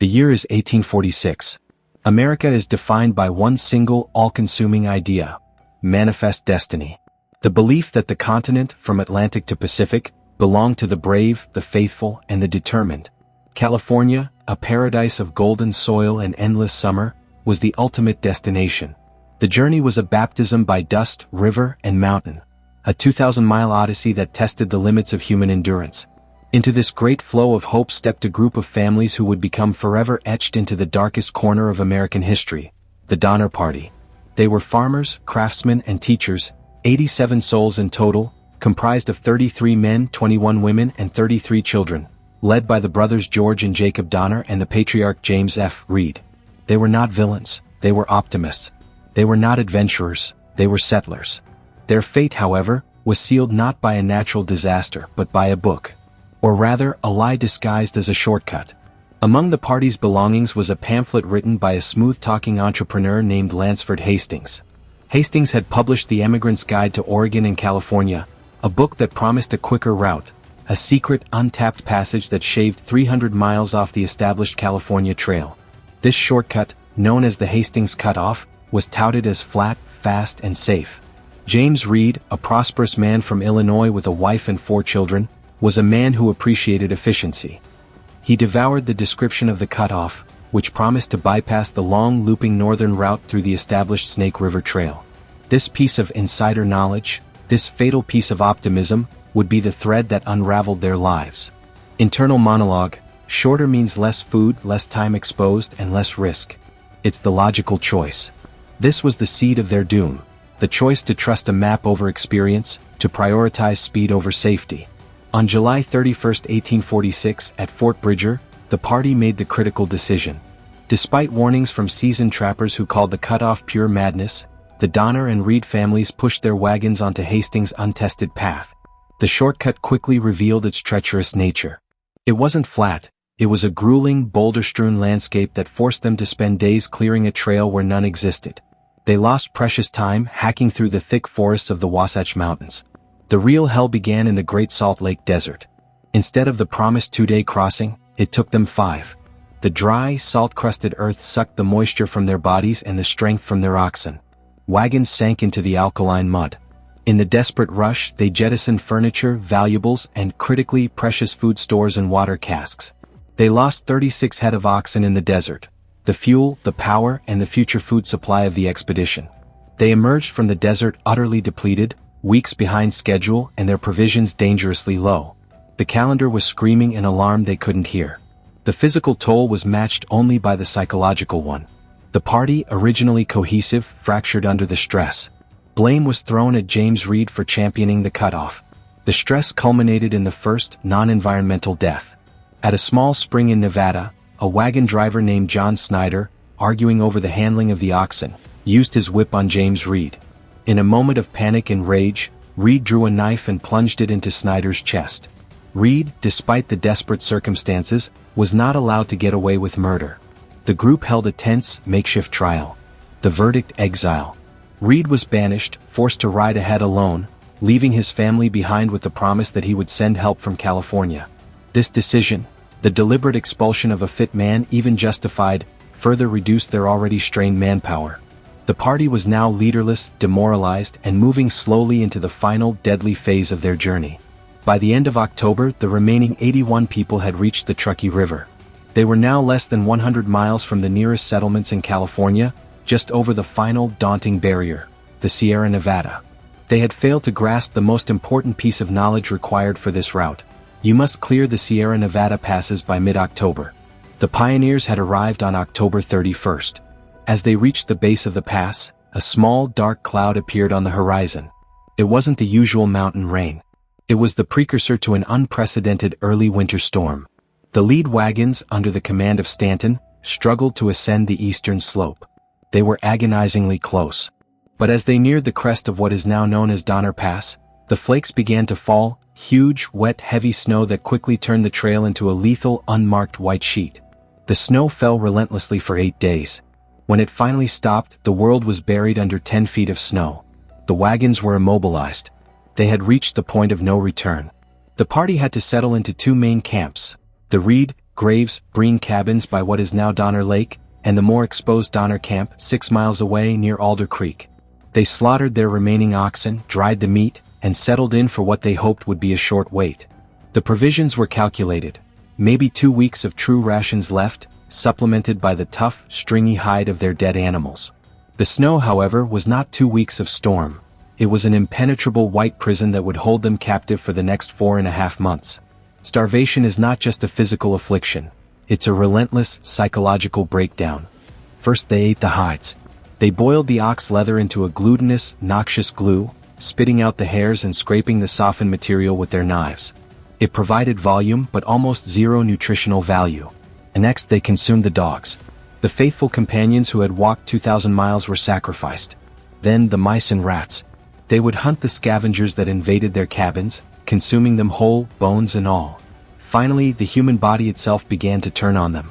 The year is 1846. America is defined by one single, all-consuming idea: manifest destiny. The belief that the continent, from Atlantic to Pacific, belonged to the brave, the faithful, and the determined. California, a paradise of golden soil and endless summer, was the ultimate destination. The journey was a baptism by dust, river, and mountain, a 2,000-mile odyssey that tested the limits of human endurance. Into this great flow of hope stepped a group of families who would become forever etched into the darkest corner of American history: the Donner Party. They were farmers, craftsmen, and teachers, 87 souls in total, comprised of 33 men, 21 women, and 33 children, led by the brothers George and Jacob Donner and the patriarch James F. Reed. They were not villains, they were optimists. They were not adventurers, they were settlers. Their fate, however, was sealed not by a natural disaster but by a book. Or rather, a lie disguised as a shortcut. Among the party's belongings was a pamphlet written by a smooth-talking entrepreneur named Lansford Hastings. Hastings had published The Emigrant's Guide to Oregon and California, a book that promised a quicker route, a secret, untapped passage that shaved 300 miles off the established California Trail. This shortcut, known as the Hastings Cutoff, was touted as flat, fast, and safe. James Reed, a prosperous man from Illinois with a wife and 4 children, was a man who appreciated efficiency. He devoured the description of the cutoff, which promised to bypass the long looping northern route through the established Snake River Trail. This piece of insider knowledge, this fatal piece of optimism, would be the thread that unraveled their lives. Internal monologue: shorter means less food, less time exposed, and less risk. It's the logical choice. This was the seed of their doom, the choice to trust a map over experience, to prioritize speed over safety. On July 31, 1846, at Fort Bridger, the party made the critical decision. Despite warnings from seasoned trappers who called the cutoff pure madness, the Donner and Reed families pushed their wagons onto Hastings' untested path. The shortcut quickly revealed its treacherous nature. It wasn't flat, it was a grueling, boulder-strewn landscape that forced them to spend days clearing a trail where none existed. They lost precious time hacking through the thick forests of the Wasatch Mountains. The real hell began in the Great Salt Lake Desert. Instead of the promised 2-day crossing, it took them 5. The dry, salt-crusted earth sucked the moisture from their bodies and the strength from their oxen. Wagons sank into the alkaline mud. In the desperate rush, they jettisoned furniture, valuables, and critically precious food stores and water casks. They lost 36 head of oxen in the desert, the fuel, the power, and the future food supply of the expedition. They emerged from the desert utterly depleted, weeks behind schedule, and their provisions dangerously low. The calendar was screaming an alarm they couldn't hear. The physical toll was matched only by the psychological one. The party, originally cohesive, fractured under the stress. Blame was thrown at James Reed for championing the cutoff. The stress culminated in the first, non-environmental death. At a small spring in Nevada, a wagon driver named John Snyder, arguing over the handling of the oxen, used his whip on James Reed. In a moment of panic and rage, Reed drew a knife and plunged it into Snyder's chest. Reed, despite the desperate circumstances, was not allowed to get away with murder. The group held a tense, makeshift trial. The verdict: exile. Reed was banished, forced to ride ahead alone, leaving his family behind with the promise that he would send help from California. This decision, the deliberate expulsion of a fit man even justified, further reduced their already strained manpower. The party was now leaderless, demoralized, and moving slowly into the final, deadly phase of their journey. By the end of October, the remaining 81 people had reached the Truckee River. They were now less than 100 miles from the nearest settlements in California, just over the final, daunting barrier, the Sierra Nevada. They had failed to grasp the most important piece of knowledge required for this route. You must clear the Sierra Nevada passes by mid-October. The pioneers had arrived on October 31st. As they reached the base of the pass, a small, dark cloud appeared on the horizon. It wasn't the usual mountain rain. It was the precursor to an unprecedented early winter storm. The lead wagons, under the command of Stanton, struggled to ascend the eastern slope. They were agonizingly close. But as they neared the crest of what is now known as Donner Pass, the flakes began to fall, huge, wet, heavy snow that quickly turned the trail into a lethal, unmarked white sheet. The snow fell relentlessly for 8 days. When it finally stopped, the world was buried under 10 feet of snow. The wagons were immobilized. They had reached the point of no return. The party had to settle into 2 main camps: the Reed, Graves, Breen cabins by what is now Donner Lake, and the more exposed Donner Camp 6 miles away near Alder Creek. They slaughtered their remaining oxen, dried the meat, and settled in for what they hoped would be a short wait. The provisions were calculated. Maybe 2 weeks of true rations left, supplemented by the tough, stringy hide of their dead animals. The snow, however, was not 2 weeks of storm. It was an impenetrable white prison that would hold them captive for the next 4.5 months. Starvation is not just a physical affliction. It's a relentless, psychological breakdown. First they ate the hides. They boiled the ox leather into a glutinous, noxious glue, spitting out the hairs and scraping the softened material with their knives. It provided volume but almost zero nutritional value. And next they consumed the dogs. The faithful companions who had walked 2,000 miles were sacrificed. Then the mice and rats. They would hunt the scavengers that invaded their cabins, consuming them whole, bones and all. Finally, the human body itself began to turn on them.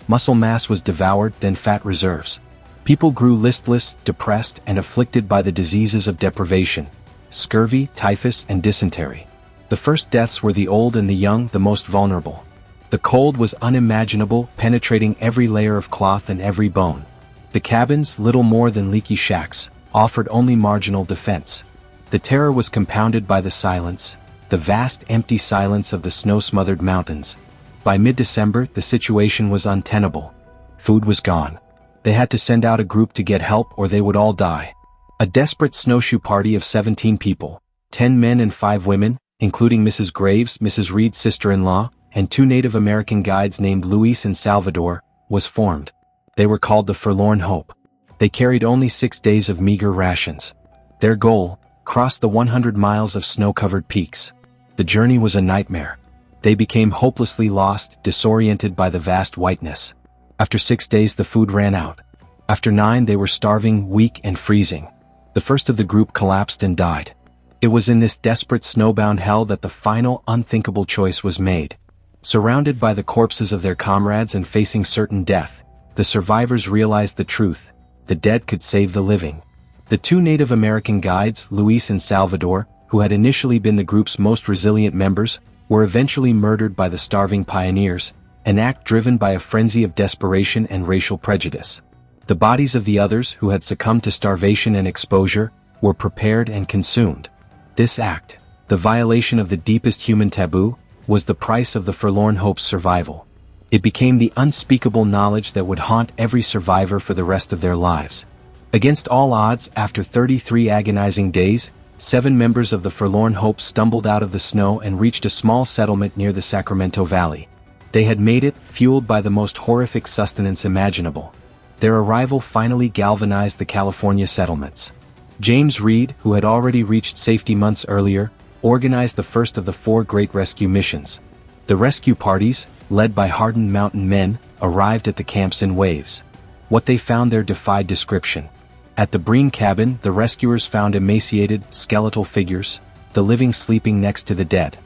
Muscle mass was devoured, then fat reserves. People grew listless, depressed, and afflicted by the diseases of deprivation: scurvy, typhus, and dysentery. The first deaths were the old and the young, the most vulnerable. The cold was unimaginable, penetrating every layer of cloth and every bone. The cabins, little more than leaky shacks, offered only marginal defense. The terror was compounded by the silence, the vast empty silence of the snow-smothered mountains. By mid-December, the situation was untenable. Food was gone. They had to send out a group to get help or they would all die. A desperate snowshoe party of 17 people, 10 men and 5 women, including Mrs. Graves, Mrs. Reed's sister-in-law, and 2 Native American guides named Luis and Salvador, was formed. They were called the Forlorn Hope. They carried only 6 days of meager rations. Their goal: cross the 100 miles of snow-covered peaks. The journey was a nightmare. They became hopelessly lost, disoriented by the vast whiteness. After 6 days the food ran out. After 9 they were starving, weak and freezing. The first of the group collapsed and died. It was in this desperate snowbound hell that the final, unthinkable choice was made. Surrounded by the corpses of their comrades and facing certain death, the survivors realized the truth: the dead could save the living. The 2 Native American guides, Luis and Salvador, who had initially been the group's most resilient members, were eventually murdered by the starving pioneers, an act driven by a frenzy of desperation and racial prejudice. The bodies of the others, who had succumbed to starvation and exposure, were prepared and consumed. This act, the violation of the deepest human taboo, was the price of the Forlorn Hope's survival. It became the unspeakable knowledge that would haunt every survivor for the rest of their lives. Against all odds, after 33 agonizing days, 7 members of the Forlorn Hope stumbled out of the snow and reached a small settlement near the Sacramento Valley. They had made it, fueled by the most horrific sustenance imaginable. Their arrival finally galvanized the California settlements. James Reed, who had already reached safety months earlier, organized the first of the 4 great rescue missions. The rescue parties, led by hardened mountain men, arrived at the camps in waves. What they found there defied description. At the Breen cabin, the rescuers found emaciated, skeletal figures, the living sleeping next to the dead.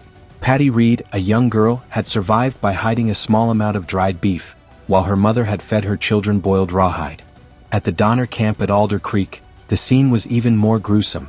Patty Reed, a young girl, had survived by hiding a small amount of dried beef, while her mother had fed her children boiled rawhide. At the Donner camp at Alder Creek, the scene was even more gruesome.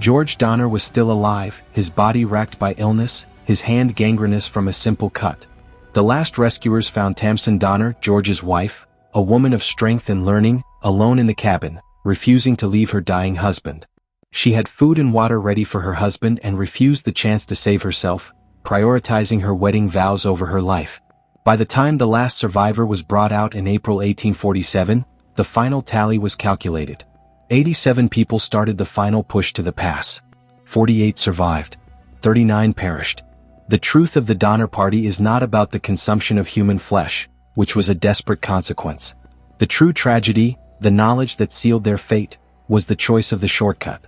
George Donner was still alive, his body racked by illness, his hand gangrenous from a simple cut. The last rescuers found Tamsin Donner, George's wife, a woman of strength and learning, alone in the cabin, refusing to leave her dying husband. She had food and water ready for her husband and refused the chance to save herself, prioritizing her wedding vows over her life. By the time the last survivor was brought out in April 1847, the final tally was calculated. 87 people started the final push to the pass. 48 survived. 39 perished. The truth of the Donner Party is not about the consumption of human flesh, which was a desperate consequence. The true tragedy, the knowledge that sealed their fate, was the choice of the shortcut.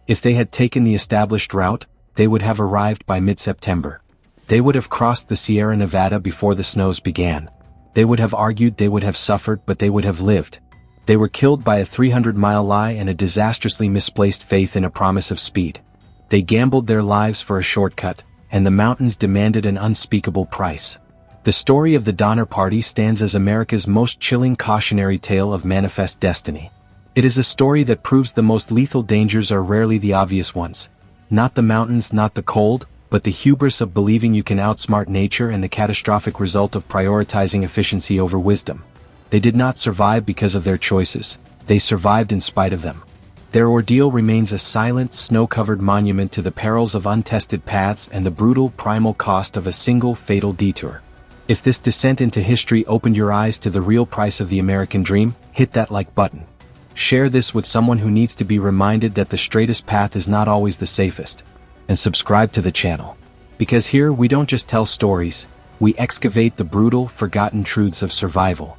If they had taken the established route, they would have arrived by mid-September. They would have crossed the Sierra Nevada before the snows began. They would have argued, they would have suffered, but they would have lived. They were killed by a 300-mile lie and a disastrously misplaced faith in a promise of speed. They gambled their lives for a shortcut, and the mountains demanded an unspeakable price. The story of the Donner Party stands as America's most chilling cautionary tale of manifest destiny. It is a story that proves the most lethal dangers are rarely the obvious ones. Not the mountains, not the cold, but the hubris of believing you can outsmart nature and the catastrophic result of prioritizing efficiency over wisdom. They did not survive because of their choices, they survived in spite of them. Their ordeal remains a silent, snow-covered monument to the perils of untested paths and the brutal, primal cost of a single, fatal detour. If this descent into history opened your eyes to the real price of the American dream, hit that like button. Share this with someone who needs to be reminded that the straightest path is not always the safest. And subscribe to the channel. Because here we don't just tell stories, we excavate the brutal, forgotten truths of survival.